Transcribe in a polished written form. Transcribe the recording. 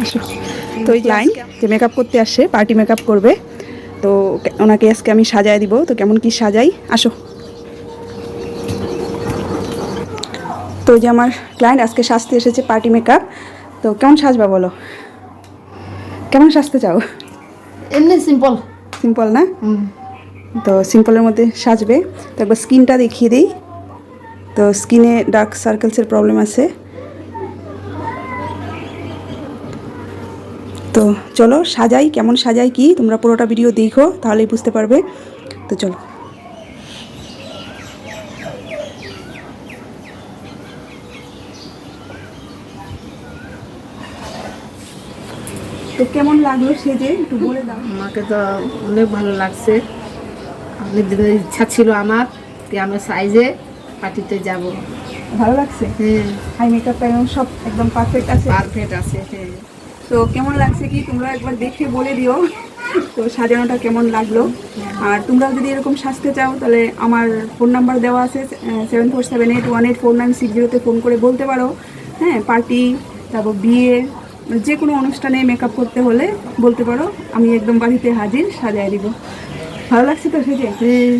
আসো। তো এই লাইন যে মেকআপ করতে আসে, পার্টি মেকআপ করবে, তো ওনাকে আজকে আমি সাজায় দিব। তো কেমন কি সাজাই, আসো। তো এই যে আমার ক্লায়েন্ট আজকে সাজতে এসেছে পার্টি মেকআপ। তো কেমন সাজবা বলো, কেমন সাজতে চাও? এমনি সিম্পল। সিম্পল না? তো সিম্পলের মধ্যে সাজবে। তো একবার স্কিনটা দেখিয়ে দিই। তো স্কিনে ডার্ক সার্কেলসের প্রবলেম আছে। তো চলো সাজাই, কেমন সাজাই কি তোমরা পুরোটা ভিডিও দেখো, তাহলেই বুঝতে পারবে। তো চলো। তো কেমন লাগলো সেজে একটু বলে দাও। আমাকে তো অনেক ভালো লাগছে। অনেক দিনের ইচ্ছা ছিল আমার যে আমি সাইজে পার্টিতে যাব। ভালো লাগছে? হ্যাঁ, হাই মেকআপটা এবং সব একদম পারফেক্ট আছে। পারফেক্ট আছে। হ্যাঁ, তো কেমন লাগছে কি তোমরা একবার দেখে বলে দিও তো সাজানোটা কেমন লাগলো। আর তোমরাও যদি এরকম সাজতে চাও তাহলে আমার ফোন নাম্বার দেওয়া আছে 7478184960 ফোন করে বলতে পারো। হ্যাঁ, পার্টি, তারপর বিয়ে, যে কোনো অনুষ্ঠানে মেকআপ করতে হলে বলতে পারো, আমি একদম বাড়িতে হাজির, সাজায় দিব। ভালো লাগছে তো সেজে? হ্যাঁ।